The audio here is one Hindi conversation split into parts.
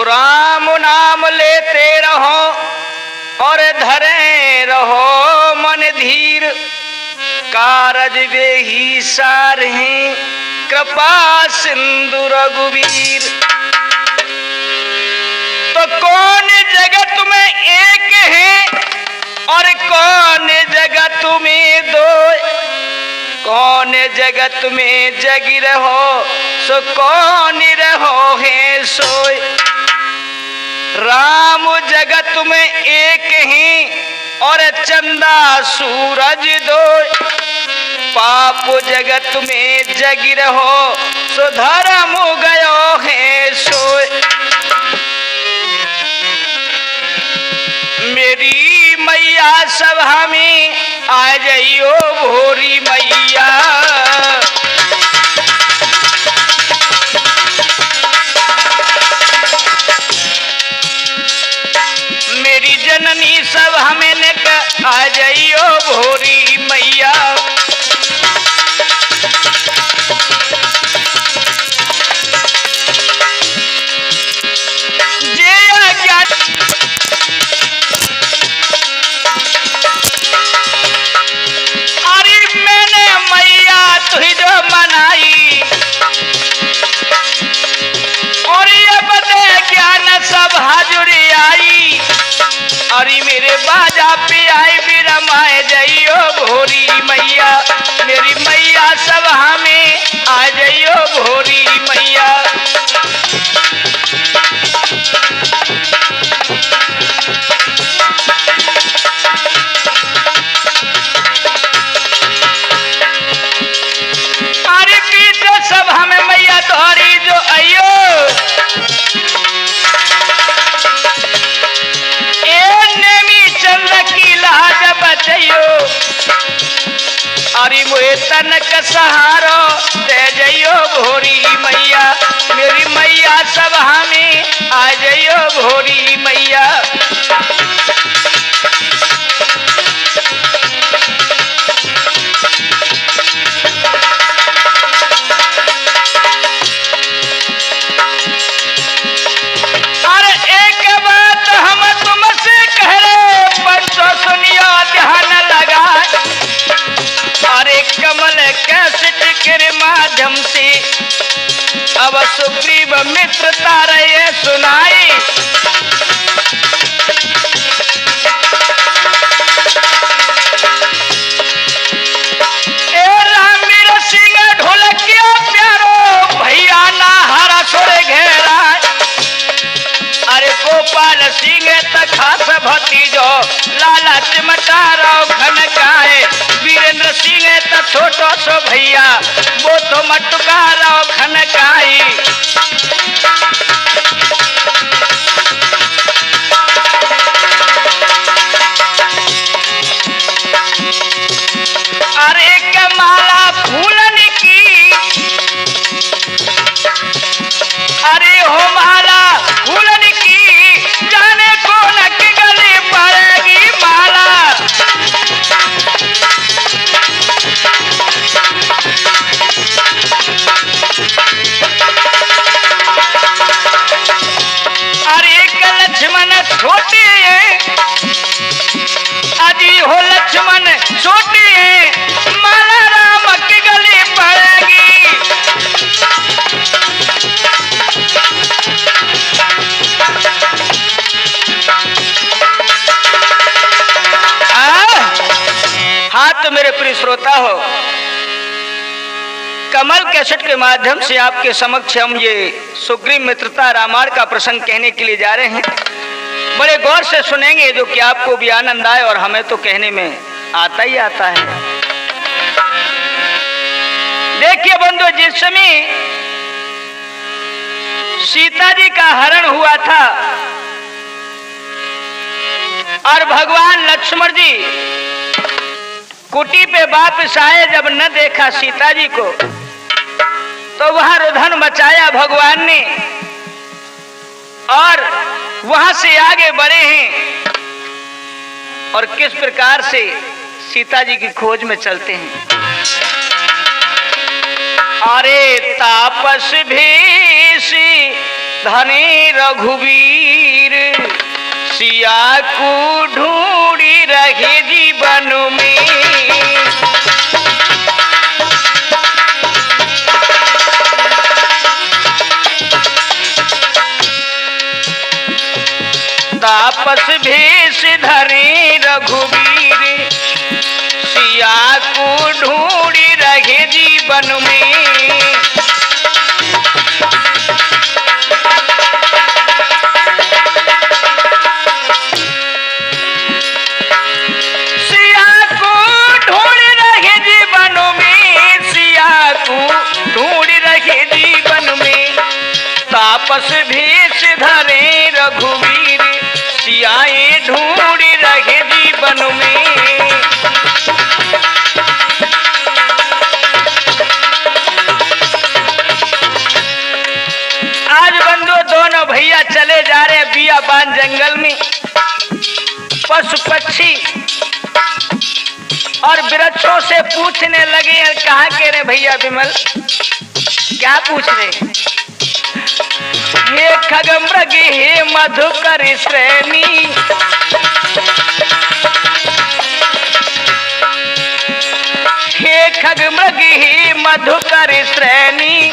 राम नाम लेते रहो और धरे रहो मन धीर, कारज देहि सारहि कृपा सिंधु रघुवीर। तो कौन जगत में एक है और कौन जगत में दो, कौन जगत में जगी रहो सो कौन रहो है सोय। राम जगत में एक ही और चंदा सूरज दो, पाप जगत में जगी रहो सो धर्म गयो है सोय। मेरी मैया सभा में आ जाइयो भोरी मैया, मेरी जननी सभा में आ जाइयो भोरी मैया। तुही जो मनाई और ये बदे ज्ञान सब हाजुरी आई, अरे मेरे बाजा पे आई भी रमाए जाइयो भोरी मैया। मेरी मैया सभा में आ जाइयो भोरी मैया। सभा में मैया तोहरी जो आइयो, ए नेमी चंद्र की लाज बचइयो, अरे मोए तनक सहारो दे जाइयो भोरी मैया। मेरी मैया सभा में आ जाइयो भोरी मैया। कमल कैसेट के माध्यम से अब सुग्रीव मित्र तारे सुनाई। रामीर सिंह ढोलकिया प्यारो भैया ना हरा छोड़े घेरा, अरे गोपाल सिंह खास भतीजो लाला चिमटारो खनकाए, वीरेंद्र सिंह त छोटो सो भैया वो तो मटुकारो खनकाई। अरे कमाला फूलन की, अरे हो माला फूलन की, जाने कौन की गली पड़ेगी माला। अरे लक्ष्मण छोटे हैं, अजी हो लक्ष्मण छोटे हैं, माला राम की गली पड़ेगी। हाँ तो मेरे प्रिय श्रोता हो, कमल कैसेट के माध्यम से आपके समक्ष हम ये सुग्रीव मित्रता रामायण का प्रसंग कहने के लिए जा रहे हैं। बड़े गौर से सुनेंगे जो कि आपको भी आनंद आए और हमें तो कहने में आता ही आता है। देखिए बंधु, जिस समय सीता जी का हरण हुआ था और भगवान लक्ष्मण जी कुटी पे वापस आए, जब न देखा सीता जी को तो वहां रुधन मचाया भगवान ने और वहां से आगे बढ़े हैं और किस प्रकार से सीता जी की खोज में चलते हैं। अरे तापस भीषी धनी रघुवीर सिया को ढूंढी रहे जीवन में। तापस भेष धरे रघुवीर सिया को ढूंढी रहे जीवन में। सिया को ढूंढ रहे जीवन में, सिया को ढूंढ रहे जीवन में। तापस भेष धरे रघुवीर सियाए ढूंढ रहे जीवन में। आज बंधु दोनों भैया चले जा रहे बियाबान जंगल में। पशु पक्षी और वृक्षों से पूछने लगे, कहाँ के रे भैया विमल? क्या पूछ रहे? हे खगमृग हे मधुकर श्रेणी, हे खगमृग हे मधुकर श्रेणी।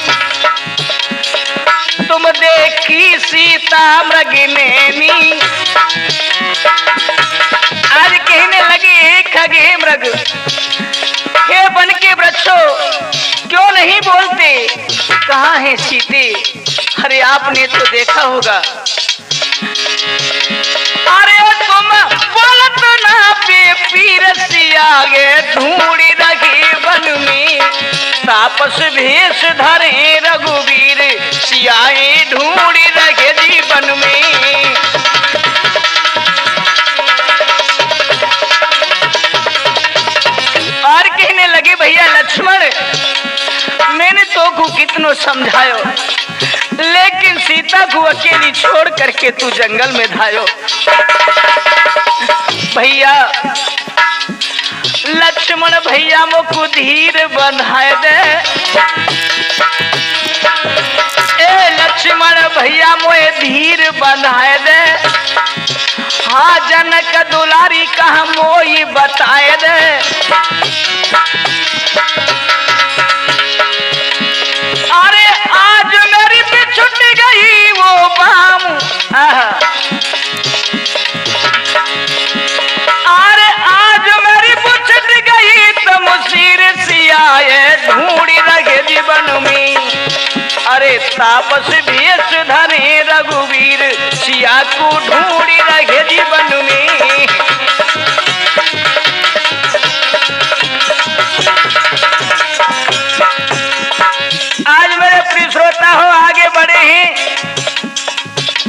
तुम देखी सीता मृग नैनी। आज कहने लगे, हे खग हे मृग, हे वन के वृक्षों, क्यों नहीं बोलते? कहाँ है सीते? अरे आपने तो देखा होगा। अरे तुम बोलत ना पे पीर सिया गे ढूंढी रहे वन में। तापस भेष धरे रघुवीर सियाए ढूंढी रहे जीवन में। और कहने लगे, भैया लक्ष्मण, मैंने तो को कितनो समझायो, लेकिन सीता को अकेली छोड़ करके तू जंगल में धायो। भैया लक्ष्मण भैया मोको धीर बंधाए दे। ए लक्ष्मण भैया मोए धीर बंधाए दे। हाँ जनक दुलारी कहा मोई बताए दे। अरे आज मेरी भी छूट गई वो बाम। अरे आज मेरी भी छूट गई तुम सिर सियाए ढूंढी रहे जीवन में। अरे तापस भेष धरे रघुवीर सिया को ढूंढी रहे जीवन में। आज मेरे प्रिय श्रोता हो आगे बढ़े हैं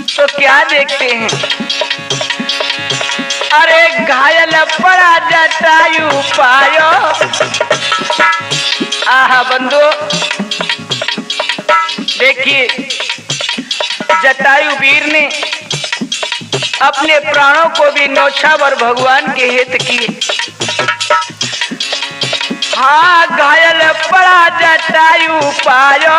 तो क्या देखते हैं? अरे घायल पड़ा जटायु पायो। आहा बंधु देखिए, जटायु वीर ने अपने प्राणों को भी न्योछावर भगवान के हित किए। हाँ घायल पड़ा जटायु पायो,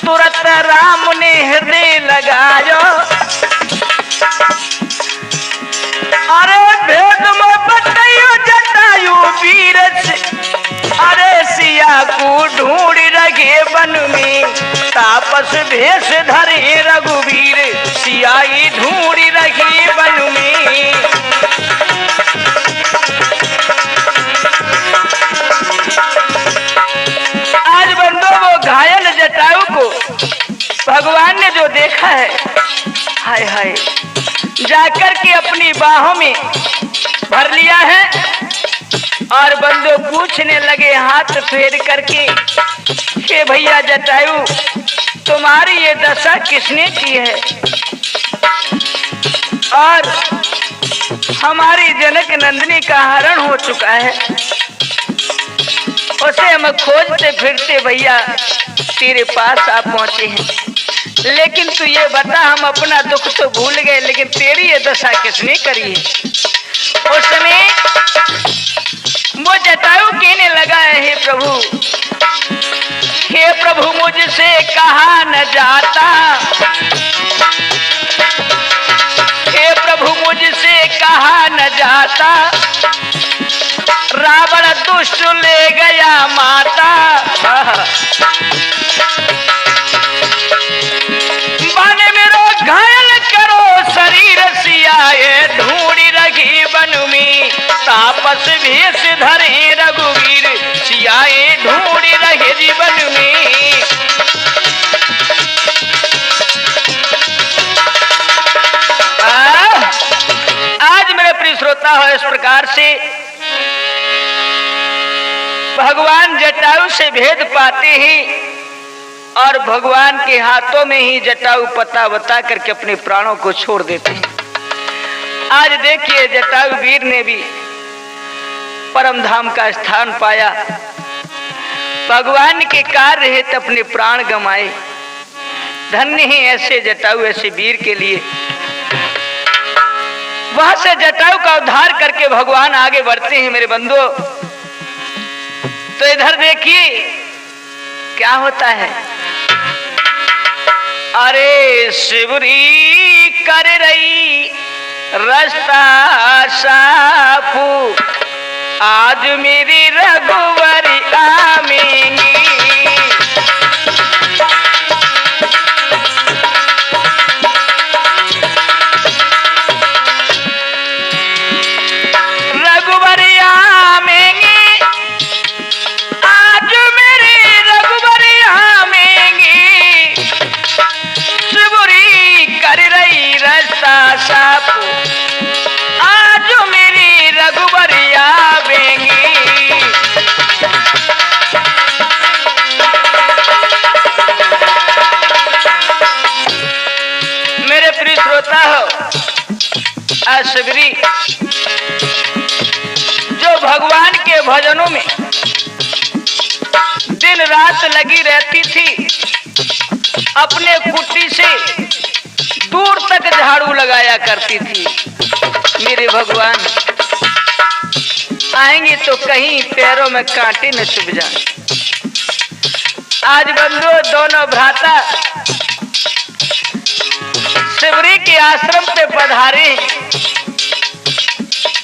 तुरंत राम ने हृदय लगायो। अरे भेद में बतायो जटायु वीर, अरे सिया को ढूंढ रहे वन में। तापस भेष धरे रघुवीर सियाई ढूंढ रहे वन में। आज बंदो वो घायल जटायु को भगवान ने जो देखा है, हाय हाय, जाकर के अपनी बाहों में भर लिया है। और बंदो पूछने लगे हाथ फेर करके, हे भैया जटायु, तुम्हारी ये दशा किसने की है? और हमारी जनक नंदिनी का हरण हो चुका है, उसे हम खोजते फिरते भैया तेरे पास आप पहुंचे हैं। लेकिन तू ये बता, हम अपना दुख तो भूल गए, लेकिन तेरी ये दशा किसने करी है? उस समय वो जटायु कहने लगा है, हे प्रभु, हे प्रभु मुझसे कहा न जाता, हे प्रभु मुझसे कहा न जाता, रावण दुष्ट ले गया माता। बन मेरो घायल करो शरीर सियाए, ढूंढी रखी बन में तापस भेष धरे रघुवीर, सियाए ढूंढी रहे जीवन में। आज मेरे प्रिय श्रोता हो, इस प्रकार से भगवान जटायु से भेद पाते हैं और भगवान के हाथों में ही जटायु पता बता करके अपने प्राणों को छोड़ देते हैं। आज देखिए जटायु वीर ने भी परम धाम का स्थान पाया, भगवान के कार्य हेतु अपने प्राण गंवाए। धन्य है ऐसे जटायु, ऐसे वीर के लिए। वहां से जटायु का उद्धार करके भगवान आगे बढ़ते हैं मेरे बंधुओं। तो इधर देखिए क्या होता है। अरे शिवरी कर रही रास्ता साफू, आज मेरी रघुवरी आमेंगी। आज मेरी रघुवरी आवेंगी। मेरे प्रिय श्रोता हो, शिवरी जो भगवान के भजनों में दिन रात लगी रहती थी, अपने कुटी से दूर तक झाड़ू लगाया करती थी। मेरे भगवान आएंगे तो कहीं पैरों में कांटे न चुभ जाए। आज बंधु दोनों भ्राता शिवरी के आश्रम पे पधारे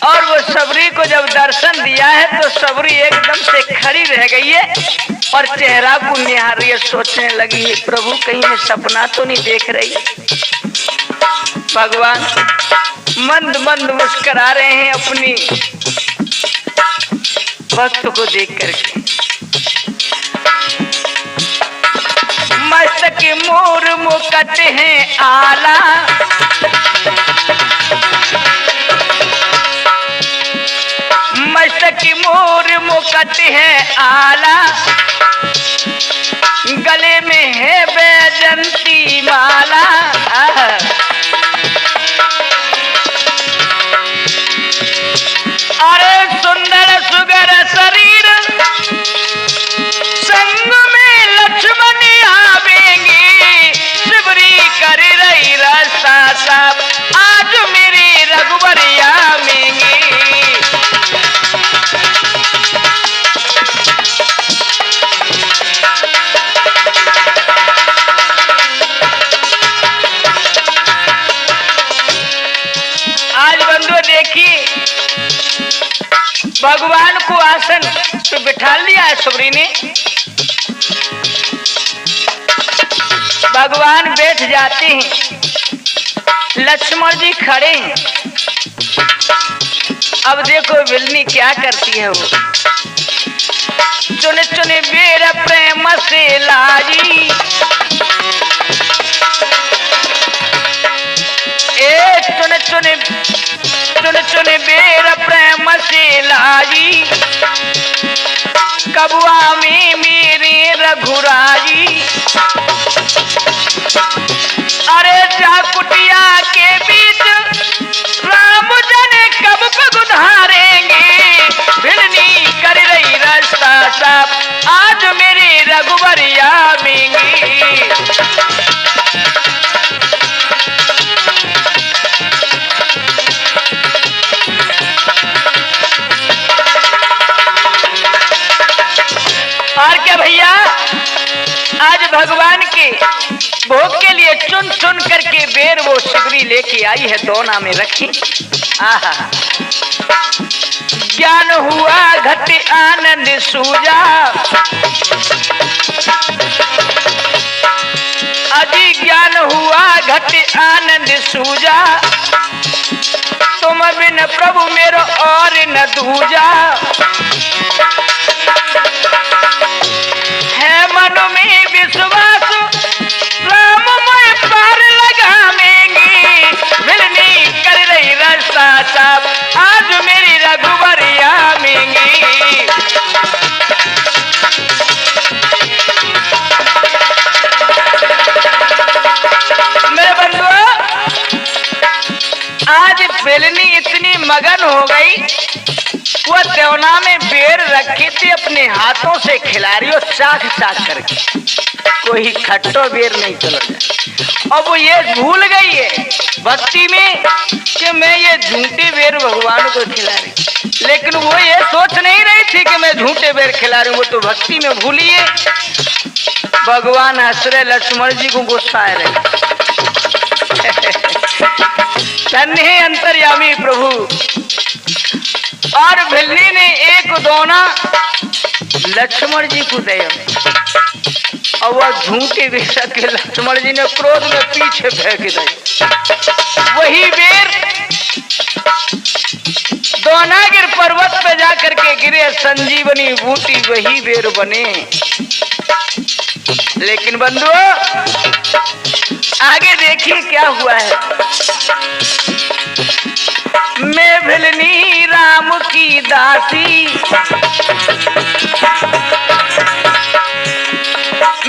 और वो सबरी को जब दर्शन दिया है तो सबरी एकदम से खड़ी रह गई है और चेहरा को निहार रही है, सोचने लगी है प्रभु कहीं मैं सपना तो नहीं देख रही। भगवान मंद मंद मुस्कुरा रहे हैं अपनी भक्त को देख करके। मस्तक मोर मुकुट है आला, मस्तक मोर मुकुट है आला, गले में है बैजंती माला। अरे सुंदर सुगर शरीर संग में लक्ष्मण आवेंगे, शिवरी कर रही रास्ता साफ, आज मेरी रघुवरी आवेंगी। आज बंधु देखिए भगवान को आसन पे बिठा लिया है सबरी ने। भगवान बैठ जाते हैं, लक्ष्मण जी खड़े हैं। अब देखो बिलनी क्या करती है, वो चुने चुने बेर प्रेम से लाजी, चुने चुने चुने चुने बेर प्रेम से लाजी, कबुआ में मेरे रघुराजी। अरे जा कुटिया के बीच राम जने कब पधारेंगे, भिलनी कर रही रास्ता साफ, आज मेरी रघुवरी आवेंगी। और क्या भैया भगवान के भोग के लिए चुन चुन करके बेर वो शिवरी लेके आई है, दोना में रखी। आहा, ज्ञान हुआ घट आनंद सूजा, अजी ज्ञान हुआ घट आनंद सूजा, तुम बिन प्रभु मेरो और न दूजा। है मन में विश्वास राम मैं पार लगावेंगी, मिलनी कर रही रास्ता साफ, आज मेरी रघुबरी आवेंगी। मेरे बंधुओं, आज बेलनी इतनी मगन हो गई, वो देवना में बेर रखी थी, अपने हाथों से खिला रही हो चाक चाक करके, कोई खट्टो बेर नहीं चला जाए। अब वो ये भूल गई है भक्ति में कि मैं ये झूठे बेर भगवान को खिला रही, लेकिन वो ये सोच नहीं रही थी कि मैं झूठे बेर खिला रही हूँ, वो तो भक्ति में भूली है। भगवान हंस रहे, लक्ष्मण जी को गुस्सा आ रहे। धन्य अंतर्यामी प्रभु। और भिल्ली ने एक दोना लक्ष्मण जी को दिया, और वह झूठे बेर के लक्ष्मण जी ने क्रोध में पीछे फेंक दिया। वही बेर दोनागिर पर्वत पे जाकर के गिरे, संजीवनी बूटी वही बेर बने। लेकिन बंधुओं, आगे देखिए क्या हुआ है। मैं भिलनी राम की दासी,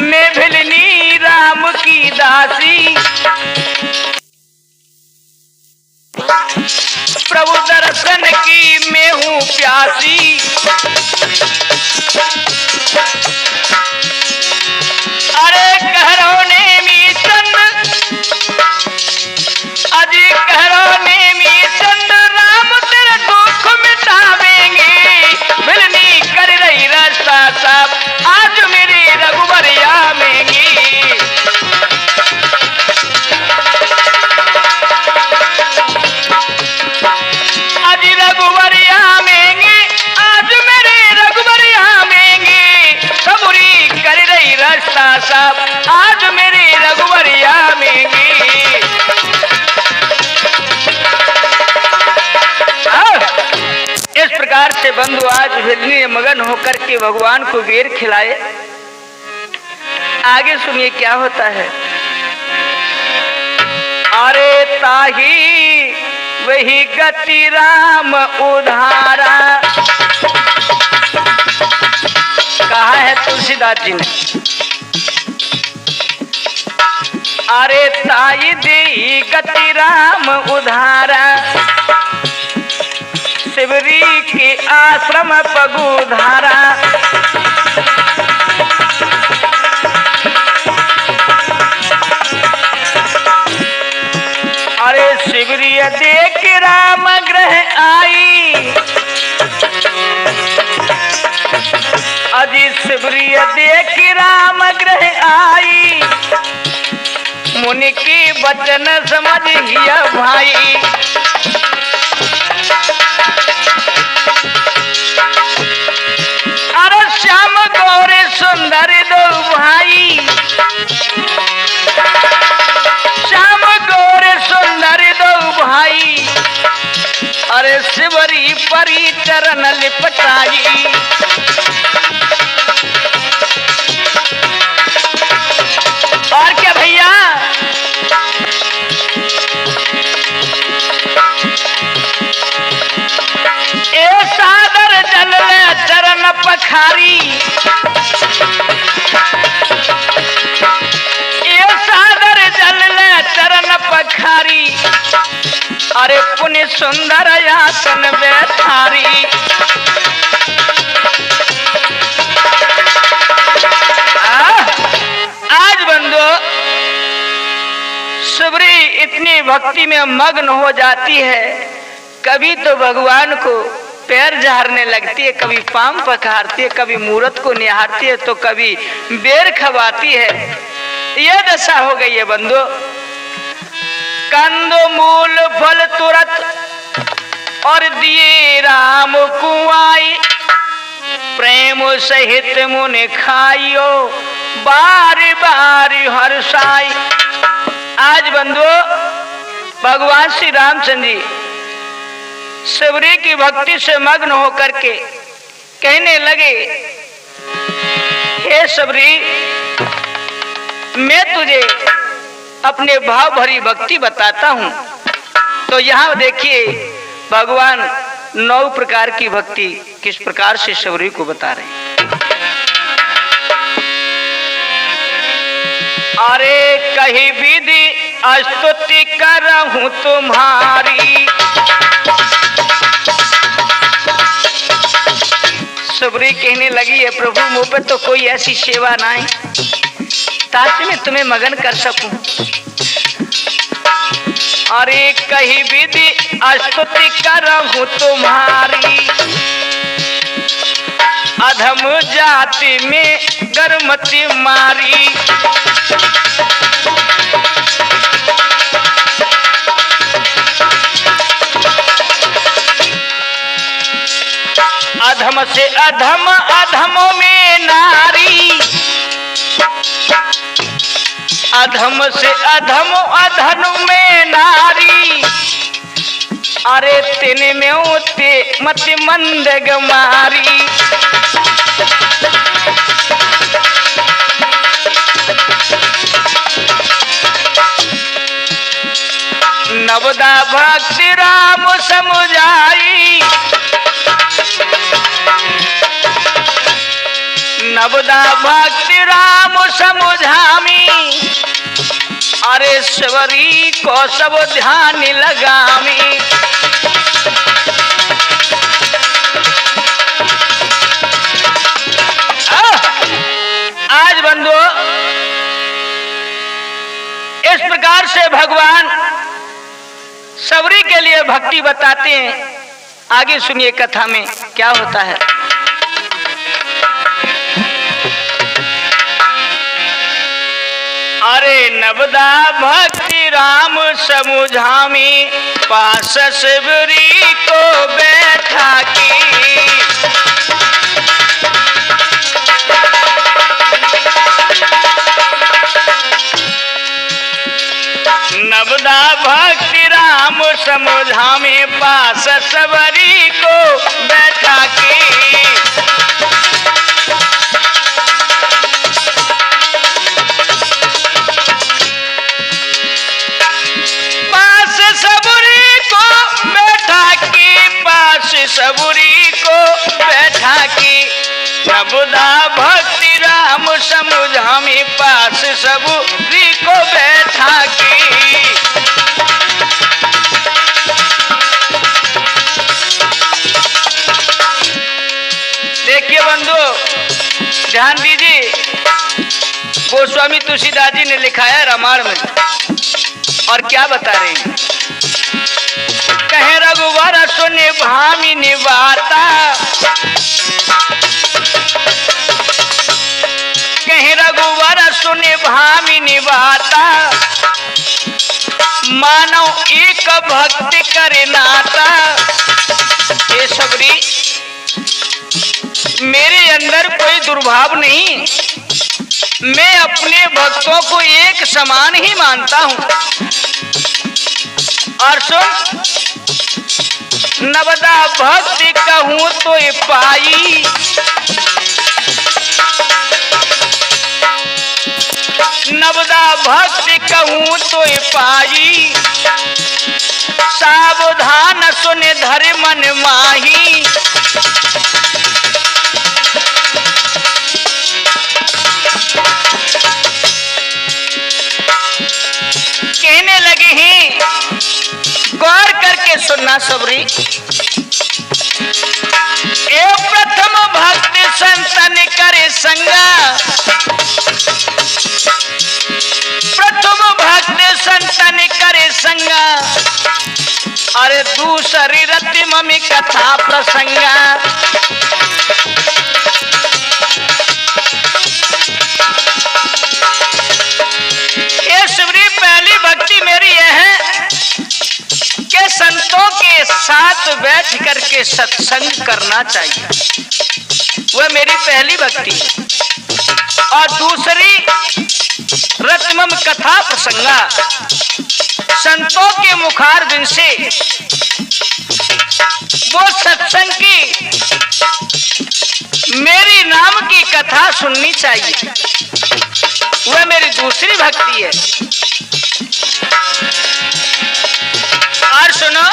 मैं भिलनी राम की दासी, प्रभु दर्शन की मैं हूँ प्यासी। अरे कहरो नेमी चंद, अजी कहरो नेमी चंद, राम तेरे दुख मिटावेंगे, मिलनी कर रही रास्ता साफ, आज मेरी रघुबरी आवेंगी। आज रघुबरी आवेंगे, आज मेरी रघुबरी आवेंगे, सबुरी कर रही रास्ता साफ, आज मेरी रघुबरी आवेंगी। इस प्रकार से बंधु आज भिलनी ने मगन होकर के भगवान को बेर खिलाए। आगे सुनिए क्या होता है। अरे ताही वही गति राम उधारा, कहा है तुलसीदास जी ने। अरे ताई दी गति राम उधारा, शिवरी के आश्रम पगुधारा। अरे शिवरी देख राम ग्रह आई, अजी शिवरी देख राम ग्रह आई, मुनि की वचन समझिया भाई। अरे श्याम गौरे सुंदर दो भाई, श्याम गौरे सुंदर दो भाई, अरे शिवरी परी चरण लिपटाई। और क्या भैया, ए सादर जल चरण पखारी, ए सादर जल चरण पखारी, अरे पुण्य सुंदर आसन बैठारी। आज बंदो शिवरी इतनी भक्ति में मग्न हो जाती है, कभी तो भगवान को पैर झाड़ने लगती है, कभी पाम पखारती है, कभी मूरत को निहारती है, तो कभी बेर खवाती है। यह दशा हो गई है बंधु। कंदो मूल फल तुरत और दिए राम कुआई, प्रेम सहित मुने खाइयो बार बार हर्षाई। आज बंधु भगवान श्री रामचंद्र जी सबरी की भक्ति से मग्न होकर के कहने लगे, हे सबरी, मैं तुझे अपने भाव भरी भक्ति बताता हूं। तो यहां देखिए भगवान 9 प्रकार की भक्ति किस प्रकार से सबरी को बता रहे हैं। अरे कही विधि स्तुति करहूं तुम्हारी, सबरी कहने लगी है, प्रभु मुझ पर तो कोई ऐसी सेवा ना है ताकि मैं तुम्हें मगन कर सकूं। अरे कही विधि स्तुति करहूं तुम्हारी, अधम जाति में गर्मति मारी। अधम से अधम अधमों में नारी, अधम से अधम अधम में नारी। अरे तेने में होते मत मंद गमारी। नवदा भक्ति राम समुझाई, नवदा भक्ति राम समुझामी। अरे सबरी को सब ध्यान लगामी। आज बंधु इस प्रकार से भगवान सबरी के लिए भक्ति बताते हैं। आगे सुनिए कथा में क्या होता है। अरे नवदा भक्ति राम समुझामी, पास सबरी को बैठा की। नवदा भक्ति राम समुझामी, पास सबरी को बैठा की। सबरी को बैठा की। नवदा भक्ति राम समुझामी, पास सबरी को बैठा की। देखिए बंधु ध्यान दीजिए, गोस्वामी तुलसीदास जी ने लिखा है रामायण में, और क्या बता रहे हैं। कहे रघुवर सुने भामी निवाता, कहे रघुवर सुने भामी निवाता। मानव एक भक्ति करे नाता। ये सबरी मेरे अंदर कोई दुर्भाव नहीं, मैं अपने भक्तों को एक समान ही मानता हूं। और सुन, नवदा भक्ति कहूं तो ये पाई, नवदा भक्ति कहूं तो ये पाई। सावधान सुने धरे मन माही। कहने लगे हैं, गौर करके सुनना सबरी। ए प्रथम भक्ति संतन करे संगा, प्रथम भक्ति संतन करे संगा। अरे दूसरी रत्म में कथा प्रसंग ये शिवरी पहली भक्ति मेरी यह है कि संतों के साथ बैठ करके सत्संग करना चाहिए, वह मेरी पहली भक्ति है। और दूसरी रत्मम कथा प्रसंगा, संतों के मुखारबिंद से वो सत्संग की मेरी नाम की कथा सुननी चाहिए, वह मेरी दूसरी भक्ति है। और सुनो,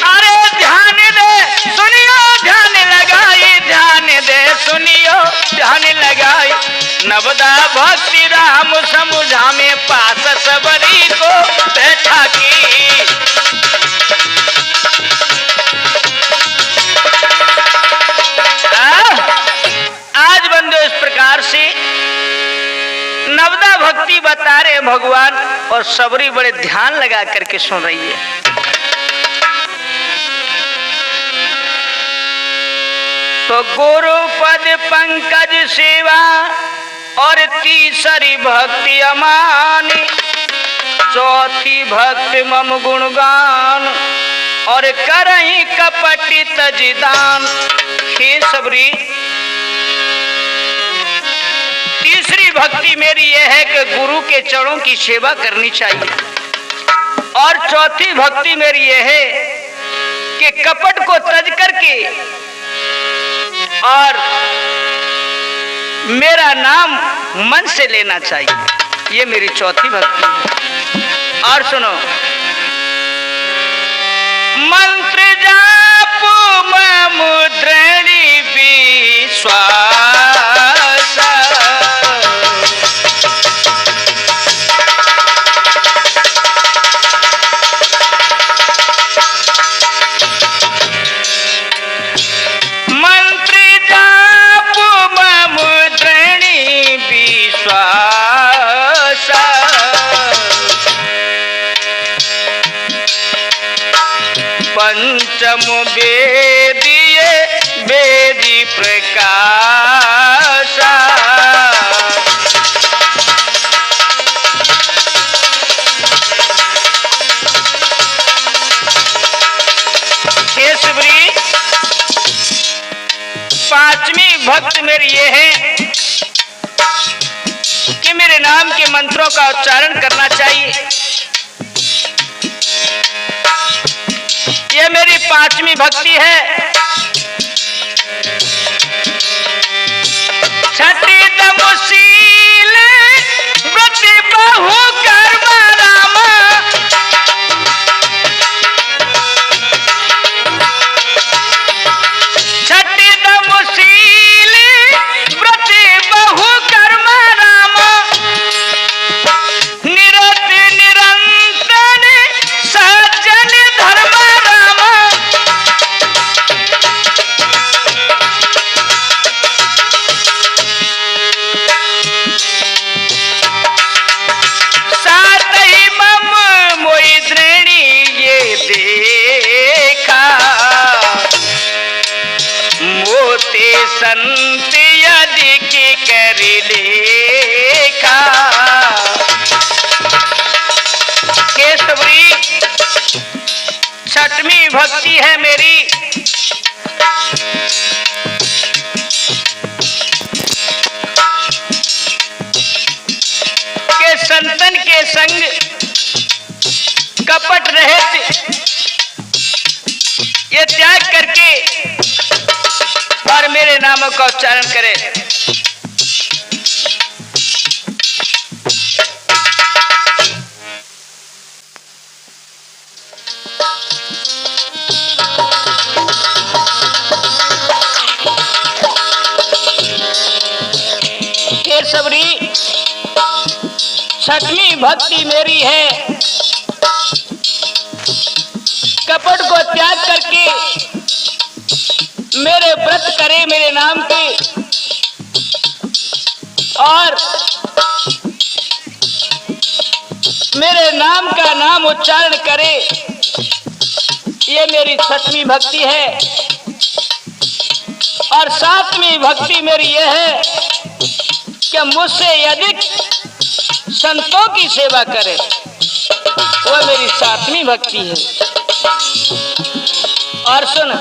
अरे ध्यान दे सुनियो, ध्यान लगाई, ध्यान दे सुनियो, ध्यान लगाई। नवदा भक्ति राम समुझा में पास सबरी को बैठा की। आज बंदो इस प्रकार से नवदा भक्ति बता रहे भगवान, और सबरी बड़े ध्यान लगा करके सुन रही है। तो गुरु पद पंकज सेवा और तीसरी भक्ति अमानी, चौथी भक्ति मम गुणगान और करही कपटी तजिदान। हे सबरी, तीसरी भक्ति मेरी यह है कि गुरु के चरणों की सेवा करनी चाहिए, और चौथी भक्ति मेरी यह है कि कपट को तज करके और मेरा नाम मन से लेना चाहिए, ये मेरी चौथी भक्ति है। और सुनो, मंत्र जापो मुद्रणी विश्वास, पंचम वेदीय वेदी प्रकाश। हे शिवरी, पांचवी भक्त मेरी ये है कि मेरे नाम के मंत्रों का उच्चारण करना चाहिए, ये मेरी पांचवी भक्ति है। छठी तमुशील व्रत बहु कर्म राम, छठी तमुशील व्रत बहु कर्म राम, निरत निरंतर सज्जन धर्म राम। सात ही मम मोई द्रेणी ये देखा, मोते संत यदि के कर लेखा। के सबरी छठवीं भक्ति है मेरी, के संतन के संग कपट रहित ये त्याग करके और मेरे नामों का उच्चारण करे। हे सबरी, छठवीं भक्ति मेरी है कपट को त्याग करके मेरे व्रत करे मेरे नाम के, और मेरे नाम का नाम उच्चारण करे। ये मेरी 6वीं भक्ति है। और 7वीं भक्ति मेरी यह है कि मुझसे अधिक संतों की सेवा करे, वह मेरी 7वीं भक्ति है। और सुन,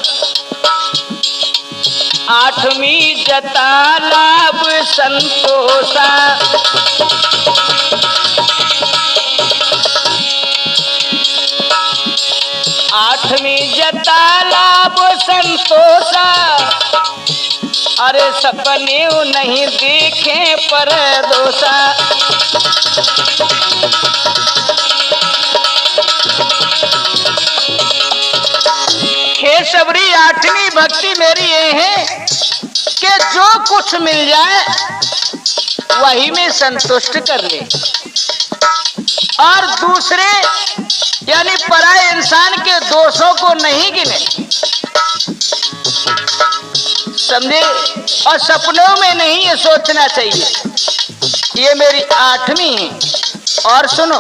8वीं जता लाभ संतोषा, 8वीं जता लाभ संतोषा, अरे सपने नहीं देखे पर दोषा। हे सबरी 8वीं भक्ति मेरी ये है कि जो कुछ मिल जाए वही में संतुष्ट कर ले, और दूसरे यानी पराये इंसान के दोषों को नहीं गिने, समझे। और सपनों में नहीं ये सोचना चाहिए। ये मेरी 8वीं है। और सुनो,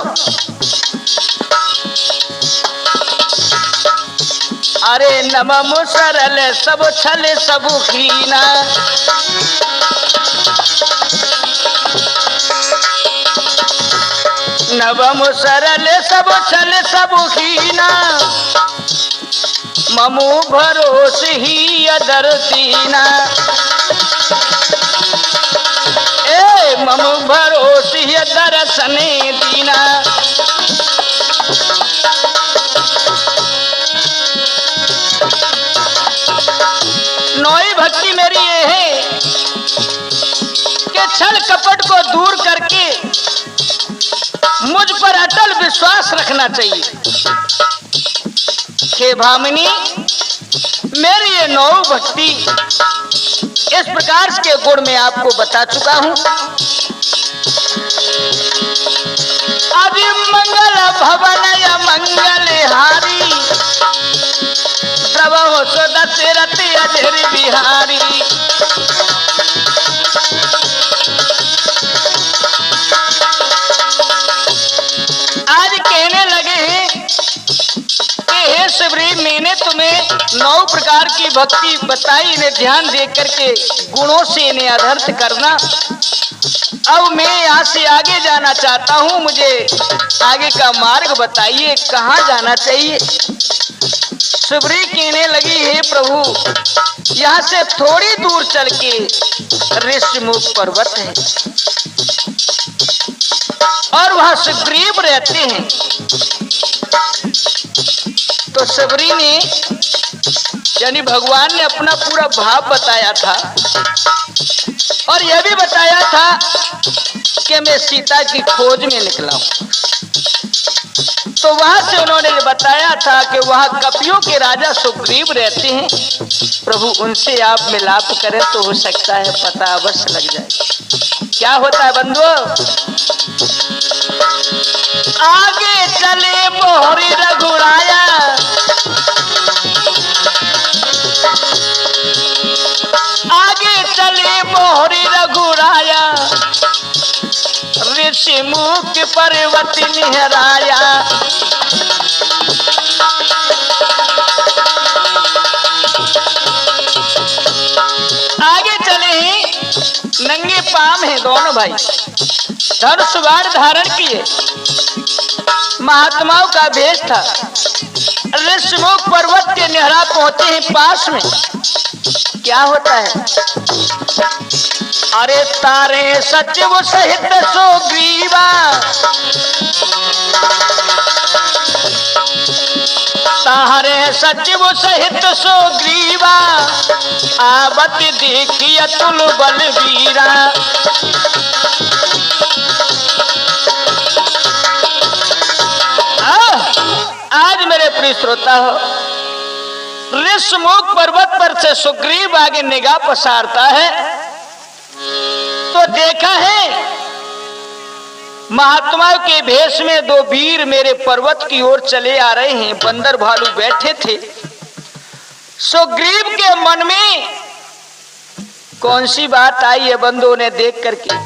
अरे नमः सरल सब छल सब हीना, नवम सरल सब छल सब हीना, ममु भरोस ही अदर दीना। ए ममु भरोस ही दर्शने दीना। नौवीं भक्ति मेरी ये है कि छल कपट को दूर करके मुझ पर अटल विश्वास रखना चाहिए। हे भामिनी, मेरी ये 9 भक्ति इस प्रकार के गुण में आपको बता चुका हूं। अभी मंगल भवन या मंगल हारी, प्रभु दशरथ अजर बिहारी। आज कहने लगे हैं कि हे शिवरी, मैंने तुम्हें 9 प्रकार की भक्ति बताई, इन्हें ध्यान दे करके गुणों से इन्हें अधर्थ करना। अब मैं यहाँ से आगे जाना चाहता हूँ, मुझे आगे का मार्ग बताइए, कहाँ जाना चाहिए। शिवरी कहने लगी, हे प्रभु, यहाँ से थोड़ी दूर चल के ऋषिमुख पर्वत है और वहां सुग्रीव रहते हैं। तो शिवरी ने यानी भगवान ने अपना पूरा भाव बताया था, और यह भी बताया था कि मैं सीता की खोज में निकला हूं। तो वहां से उन्होंने बताया था कि वहां कपियों के राजा सुग्रीव रहते हैं। प्रभु, उनसे आप मिलाप करें तो हो सकता है पता अवश्य लग जाए। क्या होता है बंधुओं? आगे चले मोहरी रघुराया, आगे चले मोहरी रघुराया, ऋषिमुख पर्वत निहराया। आगे चले हैं, नंगे पाम हैं दोनों भाई, धनुष बाण धारण किए, महात्माओं का भेष था। ऋषिमुख पर्वत के निहरा पहुंचे हैं पास में। क्या होता है? अरे तारे सचिव सहित सुग्रीवा, तारे सचिव सहित सुग्रीवा, आवत देखिए तुल बलवीरा। आज मेरे प्रिय श्रोता हो, ऋषिमुख पर्वत पर से सुग्रीव आगे निगाह पसारता है तो देखा है महात्मा के भेष में दो वीर मेरे पर्वत की ओर चले आ रहे हैं। बंदर भालू बैठे थे। सुग्रीव के मन में कौन सी बात आई है बंदों ने देख करके।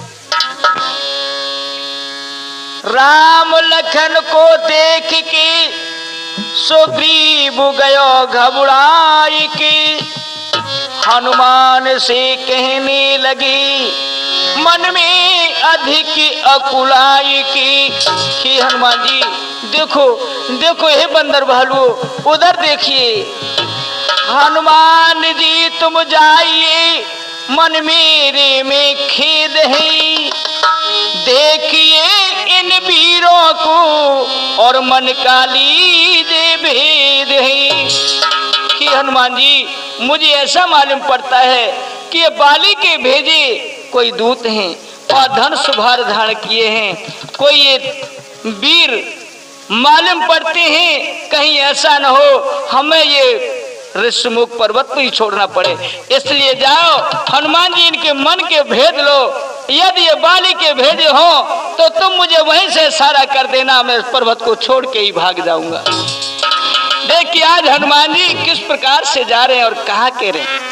राम लखन को देख के सुग्रीव गयो घबराई के, हनुमान से कहने लगी मन में अधिक अकुलाई की हनुमान जी देखो देखो हे बंदर भालू उधर देखिए। हनुमान जी तुम जाइए मन मेरे में खेद है, देखिए इन वीरों को और मन का लीजिए भेद है। कि हनुमान जी मुझे ऐसा मालूम पड़ता है कि ये बाली के भेजे कोई दूत हैं और धन सुभार धारण किए हैं, कोई ये वीर मालूम पड़ते हैं, कहीं ऐसा न हो हमें ये ऋषिमुख पर्वत पर ही छोड़ना पड़े। इसलिए जाओ हनुमान जी इनके मन के भेद लो, यदि ये बाली के भेजे हो तो तुम मुझे वहीं से इशारा कर देना, मैं पर्वत को छोड़ के ही भाग जाऊंगा। देखिए आज हनुमान जी किस प्रकार से जा रहे हैं और कहा कह रहे हैं।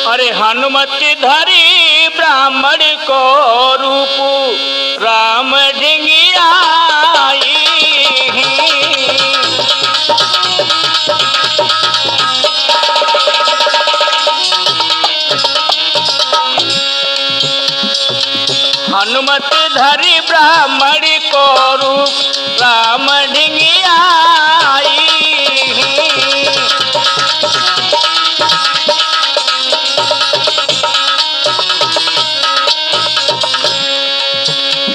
अरे हनुमति धरी ब्राह्मण को रूप राम ढिंगियाई, हनुमत धरी ब्राह्मण को रूप राम ढिंगियाई,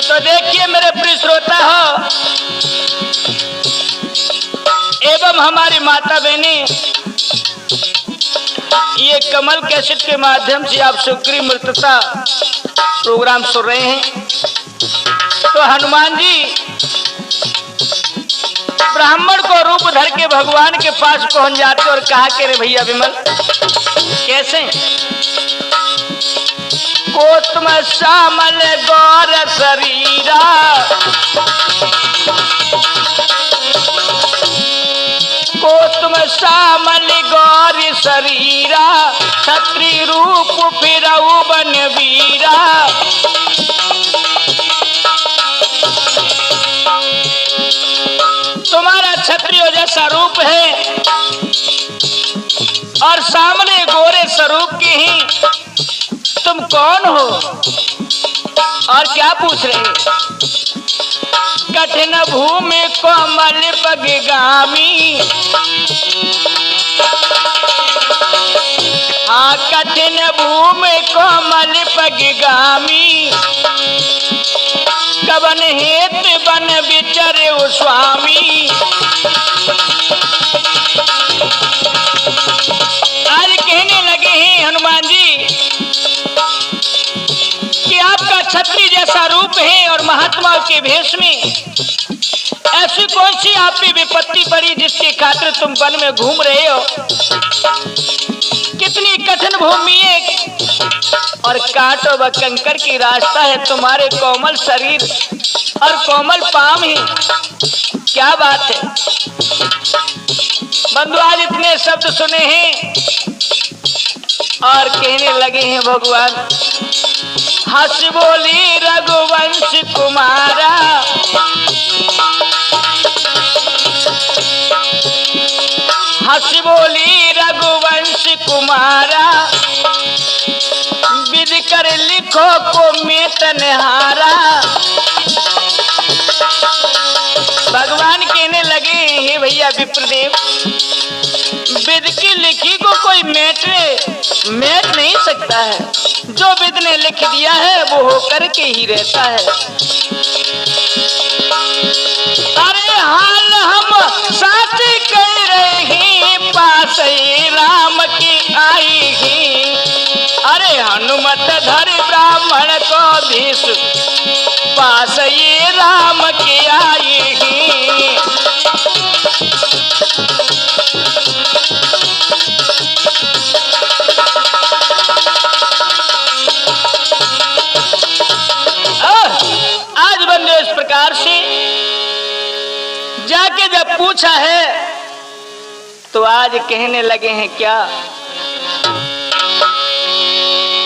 तो देखिए मेरे प्रिय श्रोता हो एवं हमारी माता बहनी, ये कमल कैसेट के माध्यम से आप सुग्रीव मित्रता प्रोग्राम सुन रहे हैं। तो हनुमान जी ब्राह्मण को रूप धर के भगवान के पास पहुंच जाते और कहा के रे भैया विमल कैसे को तुम श्यामल गौर शरीरा, को तुम श्यामल गौर शरीरा, क्षत्रिय रूप फिरऊ बन वीरा, तुम्हारा क्षत्रिय जैसा रूप है और सामने गोरे स्वरूप के ही तुम कौन हो और क्या पूछ रहे? कठिन भूमि कोमल पगगामी, हाँ कठिन भूमि कोमल पगगामी, कवन हेत बन विचरे स्वामी। आज कहने लगे हैं हनुमान जी कि आपका क्षत्रिय जैसा रूप है और महात्मा के भेष में ऐसी कौन सी आप पे विपत्ति पड़ी जिसके खातिर तुम वन में घूम रहे हो? कितनी कठिन भूमि है और कांटों व कंकर की रास्ता है, तुम्हारे कोमल शरीर और कोमल पांव ही क्या बात है। बंधु आज इतने शब्द सुने हैं और कहने लगे हैं भगवान हंस बोली रघुवंश कुमारा, हंस बोली रघुवंश कुमारा, विध कर लिखो को मेतनहारा। भगवान कहने लगे हे भैया विप्रदेव, विध की लिखी को कोई मेट नहीं सकता है, जो विध ने लिख दिया है वो होकर के ही रहता है। अरे हाल हम साथ कह रहे हैं पास राम की आई ही, अरे हनुमत धर ब्राह्मण को भीष पास ये राम की आई ही। पूछा है तो आज कहने लगे हैं क्या?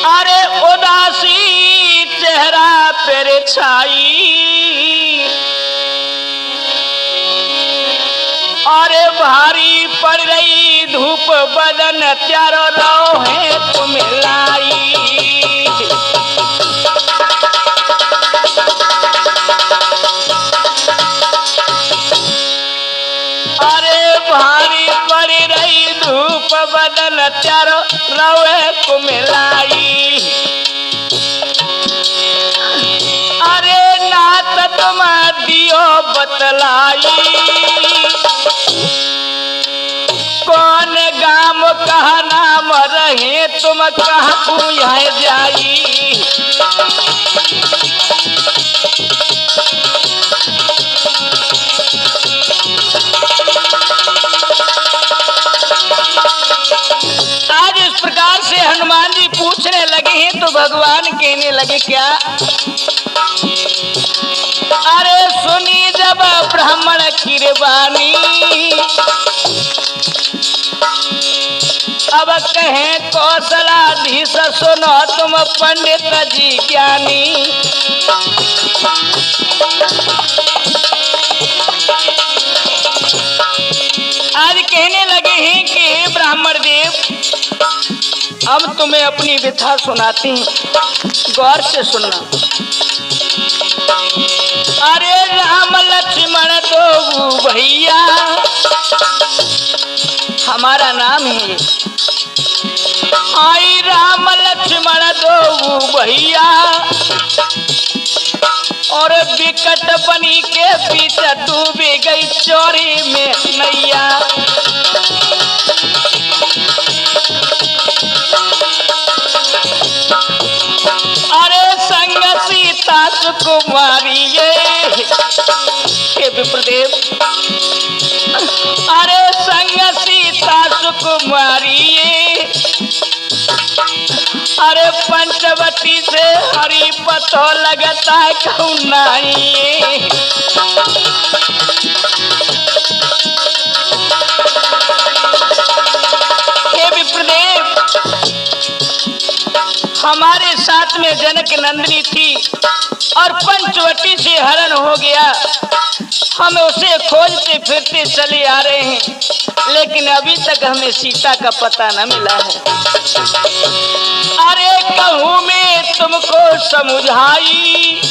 अरे उदासी चेहरा पर छाई, अरे भारी पड़ रही धूप बदन चारों राव है तुम लाई। अरे भारी पड़ रही धूप बदन चारों राव है तुम लाई। अरे नात तुम दियो बतलाई, कौन गाम कहा नाम रहे तुम कहाँ यह जाई। आज इस प्रकार से हनुमान जी पूछने लगे हैं तो भगवान कहने लगे क्या? अरे सुनी जब ब्राह्मण की वाणी, अब कहे कौशलाधीश सुनो तुम पंडित जी ज्ञानी। आज कहने लगे हैं कि हे ब्राह्मण देव, हम तुम्हें अपनी व्यथा सुनाते हैं, गौर से सुनना। अरे राम लक्ष्मण दो भैया, हमारा नाम है। आई राम लक्ष्मण दो भैया, और विकट बनी के पीछे डूबी गई चोरी में नैया। अरे संग सीता सुकुमारी हे विप्रदेव, अरे संग सीता सुकुमारी, अरे पंचवटी से हरि पतो लगता कहूँ नहीं। हे विप्रदेव, हमारे साथ में जनक नंदिनी थी और पंचवटी से हरण हो गया। हम उसे खोजते फिरते चले आ रहे हैं, लेकिन अभी तक हमें सीता का पता न मिला है। अरे कहूँ मैं तुमको समझाई,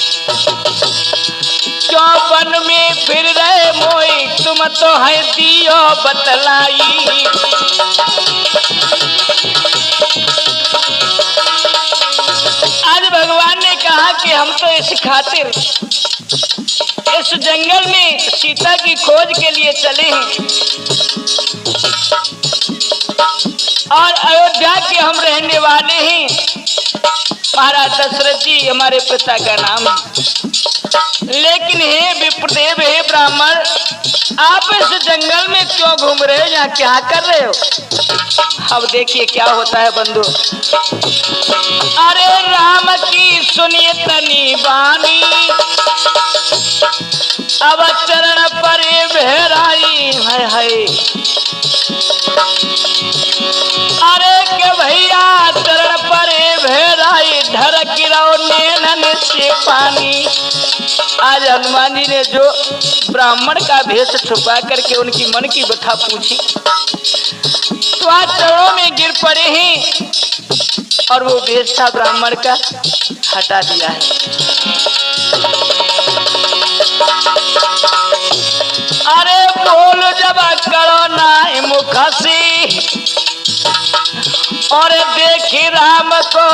क्यों वन में फिर रहे मोई तुम तो है दियो बतलाई। आज भगवान ने कहा कि हम तो इस खातिर इस जंगल में सीता की खोज के लिए चले हैं, और अयोध्या के हम रहने वाले हैं। महाराज दशरथ जी हमारे पिता का नाम है। लेकिन हे विप्रदेव, हे ब्राह्मण, आप इस जंगल में क्यों घूम रहे हो? यहाँ क्या कर रहे हो? अब देखिए क्या होता है बंधु। अरे राम की सुनिए तनी बानी, अब चरण पर बहराई है। अरे के भैया चरण पर बहराई ढर गिराओ नैनन से पानी। आज हनुमान जी ने जो ब्राह्मण का भेष छुपा करके उनकी मन की व्यथा पूछी, तो आज चरणों में गिर पड़े हैं और वो भेष था ब्राह्मण का हटा दिया है। अरे बोल जब करो ना मुख से, और देखी राम को,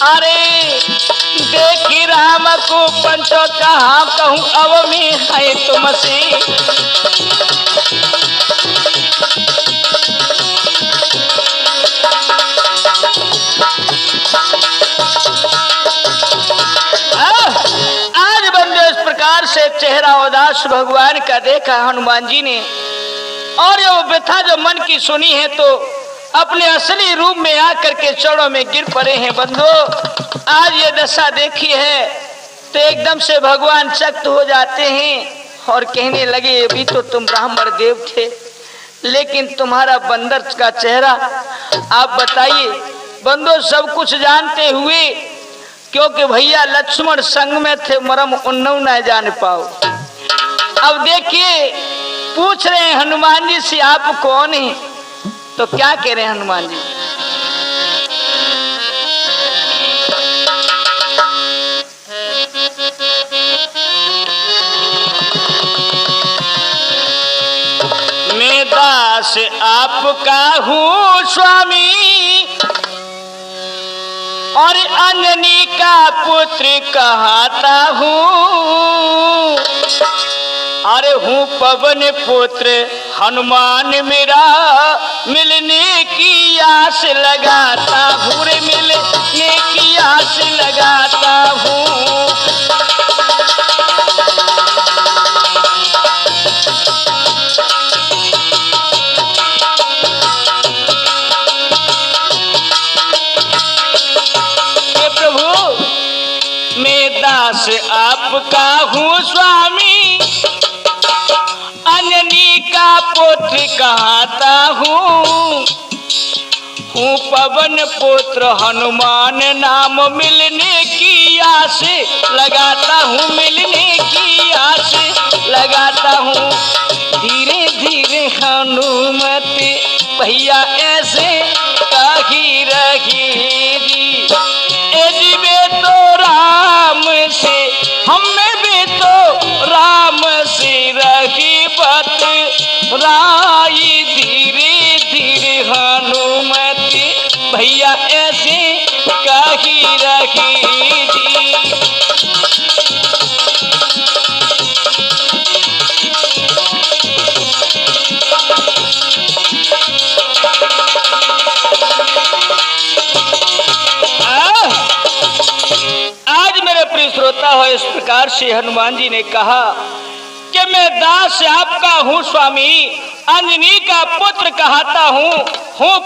अरे देखी राम को पंचो कहा कहूँ अब मैं है तुमसे। आज बंदे इस प्रकार से चेहरा उदास भगवान का देखा हनुमान जी ने, और ये व्यथा जो मन की सुनी है तो अपने असली रूप में आकर के चरणों में गिर पड़े हैं। बंधु, आज ये दशा देखी है तो एकदम से भगवान सख्त हो जाते हैं और कहने लगे, अभी तो तुम ब्राह्मण देव थे, लेकिन तुम्हारा बंदर का चेहरा, आप बताइए। बंदो सब कुछ जानते हुए, क्योंकि भैया लक्ष्मण संग में थे, मरम उन्नव न जान पाओ। अब देखिए, पूछ रहे हैं हनुमान जी से, आप कौन हैं? तो क्या कह रहे हैं हनुमान जी? मैं दास आपका हूँ स्वामी, और अंजनी का पुत्र कहता हूँ। अरे हूँ पवन पुत्र हनुमान, मेरा मिलने की आस लगाता हूँ रे, मिलने की आस लगाता हूँ। दास आपका हूँ स्वामी, अंजनी का पुत्र कहता हूँ। हूँ पवन पुत्र हनुमान, नाम मिलने की आस लगाता हूँ, मिलने की आस लगाता हूँ। धीरे धीरे हनुमति भैया ऐसे कही रही जी, तो राम से हमें भी तो राम से रही बत राई। धीरे धीरे हनुमति भैया ऐसे कही रही जी। श्रोता हो, इस प्रकार से हनुमान जी ने कहा कि मैं दास आपका हूँ स्वामी, अंजनी का पुत्र कहता हूँ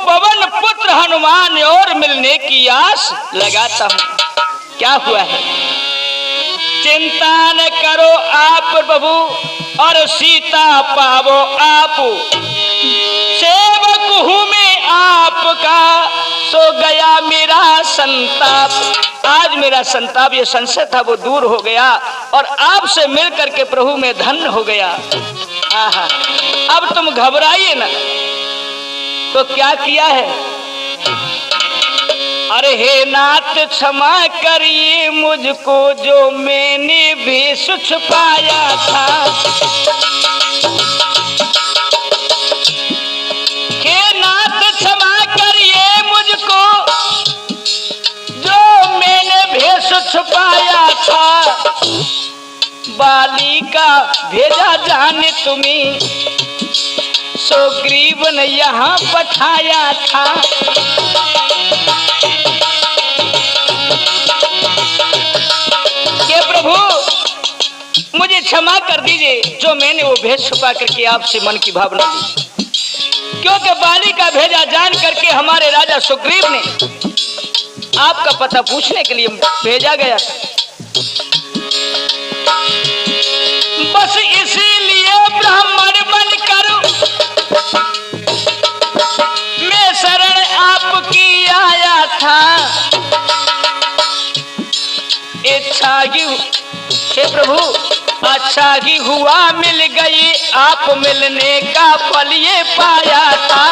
पवन पुत्र हनुमान, और मिलने की आस लगाता हूँ। क्या हुआ है? चिंता न करो आप प्रभु, और सीता पावो आप। सेवक हूँ मैं आपका, सो गया मेरा संताप। आज मेरा संताप, ये संशय था, वो दूर हो गया, और आपसे मिल करके प्रभु में धन्य हो गया। आहा, अब तुम घबराइए ना। तो क्या किया है? अरे हे नाथ क्षमा करिए मुझको, जो मैंने भेष छुपाया था। हे नाथ क्षमा करिए मुझको, जो मैंने भेष छुपाया था। बाली का भेजा जाने तुम्हें, सुग्रीव ने यहाँ पठाया था। ये प्रभु मुझे क्षमा कर दीजिए, जो मैंने वो भेष छुपा करके आपसे मन की भावना ली। क्योंकि बाली का भेजा जान करके हमारे राजा सुग्रीव ने आपका पता पूछने के लिए भेजा गया। बस इसीलिए ब्राह्मण बनकर मैं शरण आपकी आया था। इच्छा ही, हे प्रभु अच्छा ही हुआ मिल गई, आप मिलने का फल ये पाया था।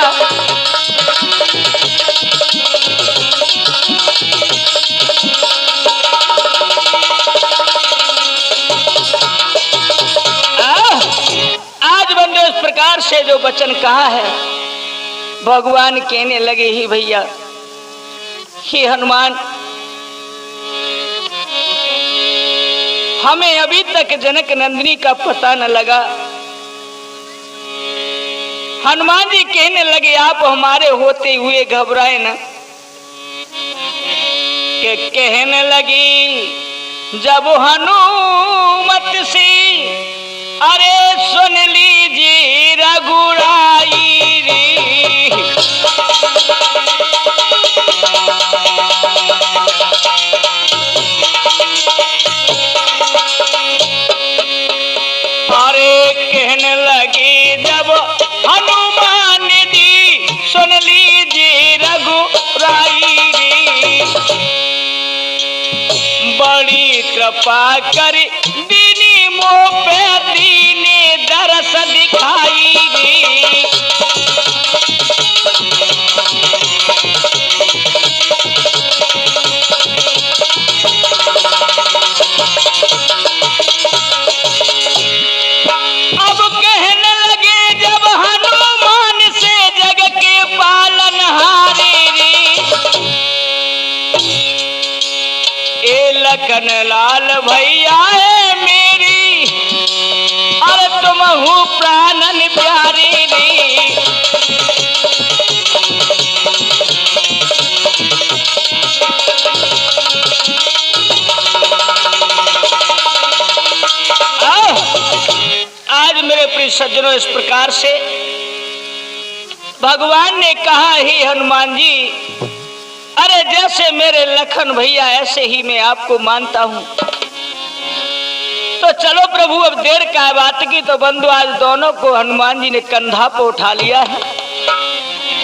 आज बंदे इस प्रकार से जो वचन कहा है, भगवान कहने लगे, ही भैया हे हनुमान, हमें अभी तक जनक नंदिनी का पता न लगा। हनुमान जी कहने लगे, आप हमारे होते हुए घबराए न। के कहने लगी जब हनुमत से, अरे सुन लीजिए रघुराई रे। कृपा कर दीनी मो पे दीने दरस दिखाई रे। अब कहने लगे जब हनुमान से जग के पालनहारे रे, ए लखन लाल भैया है मेरी, अरे तुम हो प्राणन प्यारे रे। आज मेरे प्रिय सज्जनों, इस प्रकार से भगवान ने कहा, ही हनुमान जी, अरे जैसे मेरे लखन भैया ऐसे ही मैं आपको मानता हूं। तो चलो प्रभु, अब देर क्या बात की। तो बंधु, आज दोनों को हनुमान जी ने कंधा पे उठा लिया है।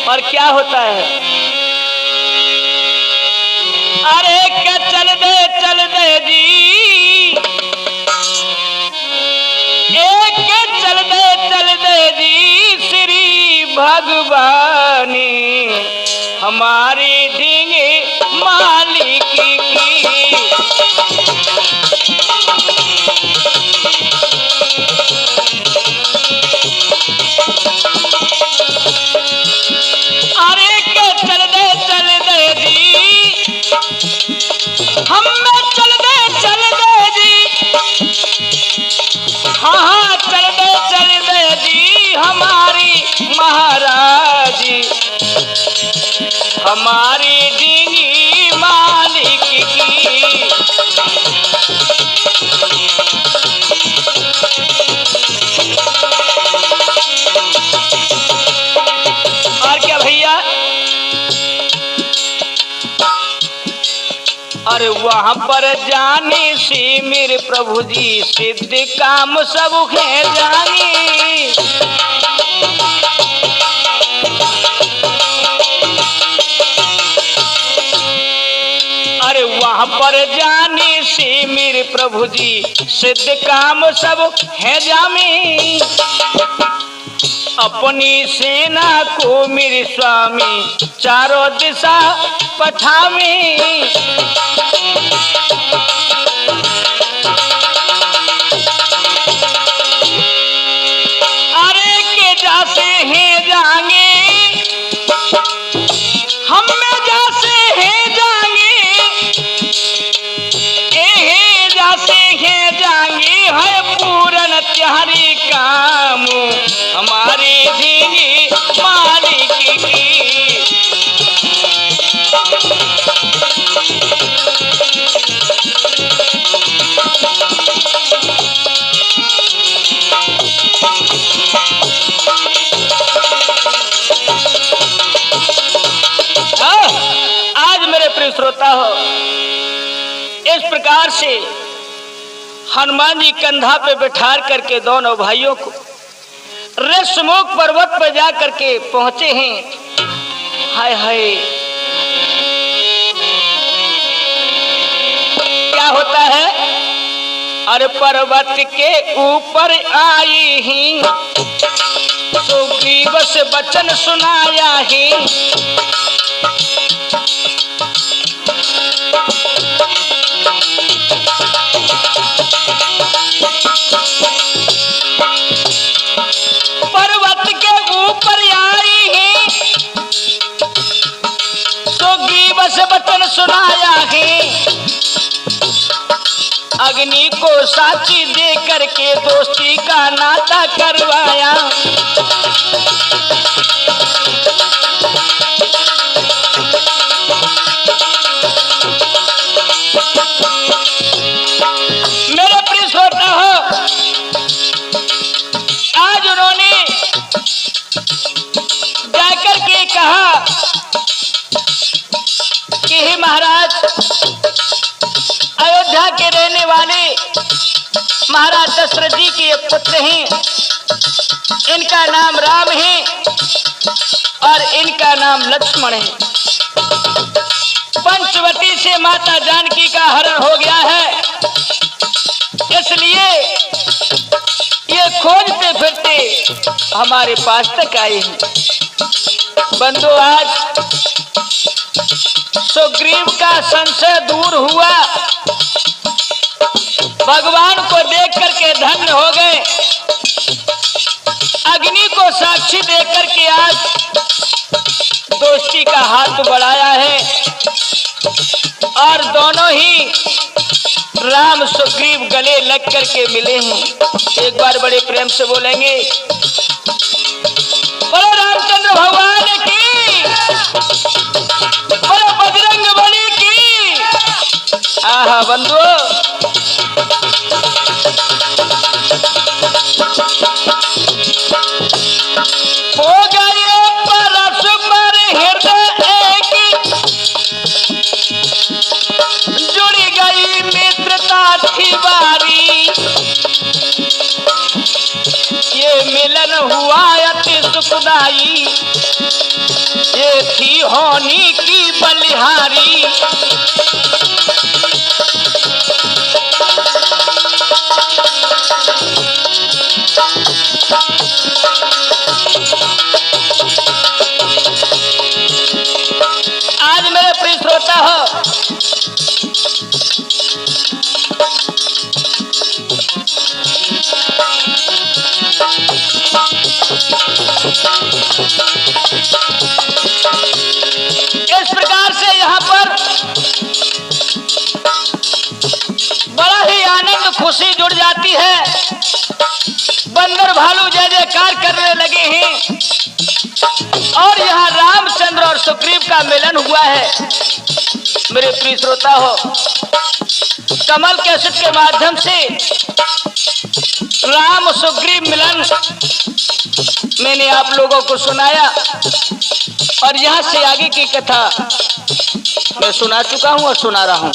और क्या होता है, अरे क्या चल दे जी, एक चल दे जी श्री भगवानी, हमारी ढींगे मालिक की। अरे के चल दे जी, हम में चल दे जी, हाँ चल दे जी, हमारी महाराजी, हमारी डिंगी मालिक की। और क्या भैया, अरे वहां पर जाने से मेरे प्रभु जी सिद्ध काम सब है जानी। अरे वहां पर जाने से मेरे प्रभु जी सिद्ध काम सब है जामी। अपनी सेना को मेरे स्वामी चारों दिशा पठावे। अरे के जासे हैं जाएंगे, हम में जासे हैं जाएंगे, ए जासे हैं जाएंगे, है पूर्ण त्यारी काम हमारे धीनी मालिक की। आज मेरे प्रिय श्रोता हो, इस प्रकार से हनुमान जी कंधा पे बैठा करके दोनों भाइयों को ऋषमुख पर्वत पर जा करके पहुंचे हैं। हाय हाय, क्या होता है, अरे पर्वत के ऊपर आई ही सुग्रीव से वचन सुनाया ही। पर्वत के ऊपर आई है सुग्रीव से वचन सुनाया है। अग्नि को साक्षी दे करके दोस्ती का नाता करवाया। मेरे प्रिय श्रोता हो, आज उन्होंने जाकर के कहा कि हे महाराज, अयोध्या के रहने वाले महाराज दशरथ जी के पुत्र हैं, इनका नाम राम है और इनका नाम लक्ष्मण है। पंचवटी से माता जानकी का हरण हो गया है। ये खोजते फिरते हमारे पास तक आए हैं। बंधु, आज सुग्रीव का संशय दूर हुआ, भगवान को देख करके धन्य हो गए। अग्नि को साक्षी देकर के आज दोस्ती का हाथ बढ़ाया है और दोनों ही राम सुग्रीव गले लग करके मिले हैं। एक बार बड़े प्रेम से बोलेंगे, बोलो रामचंद्र भगवान की, बोलो बजरंग बली की। आहा बंधु, हो गए परस्पर हृदय एक, जुड़ी गई मित्रता थी बारी। ये मिलन हुआ अति सुखदाई, ये थी होनी की बलिहारी। आज मेरे प्रिय श्रोता हो, इस प्रकार से यहाँ पर बड़ा ही आनंद खुशी जुड़ जाती है। बंदर भालू जय जयकार करने लगे हैं और यहाँ रामचंद्र और सुग्रीव का मिलन हुआ है। मेरे प्रिय श्रोता हो, कमल कैसेट के माध्यम से राम सुग्रीव मिलन मैंने आप लोगों को सुनाया और यहाँ से आगे की कथा मैं सुना चुका हूँ और सुना रहा हूँ।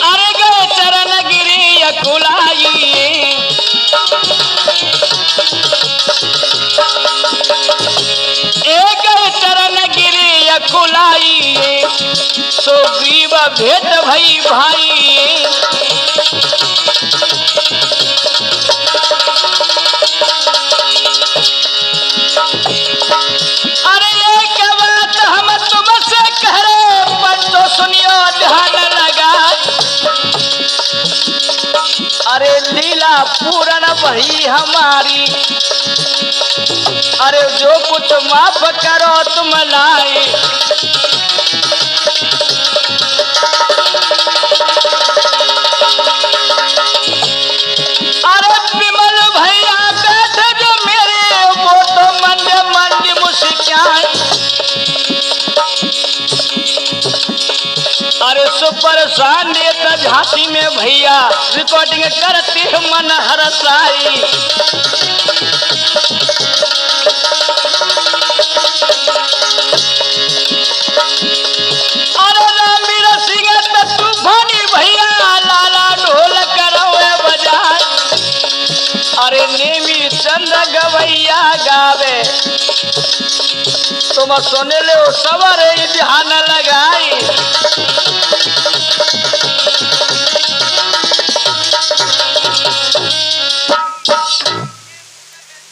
अरे गए चरण गिरी अकुलाई, एक चरण गिरी अकुलाई, सुग्रीव भेट भई भाई। अरे एक बात हम तुमसे कह रहे, पंचो सुनियो ध्यान लगा। अरे लीला पूर्ण वही हमारी, अरे जो कुछ माफ करो तुम लाई। अरे विमल भैया बैठे जो मेरे, वो तो मंद मंद मुस्कान। अरे सुपर सान्यत झांसी में भैया रिकॉर्डिंग करती मन हरसाई। अरे रामीर सिंह तूफानी भैया लाला ढोल करो बजाए। अरे नेमी चंद गवैया गावे, तुम सुन लो सवर ध्यान लगाई।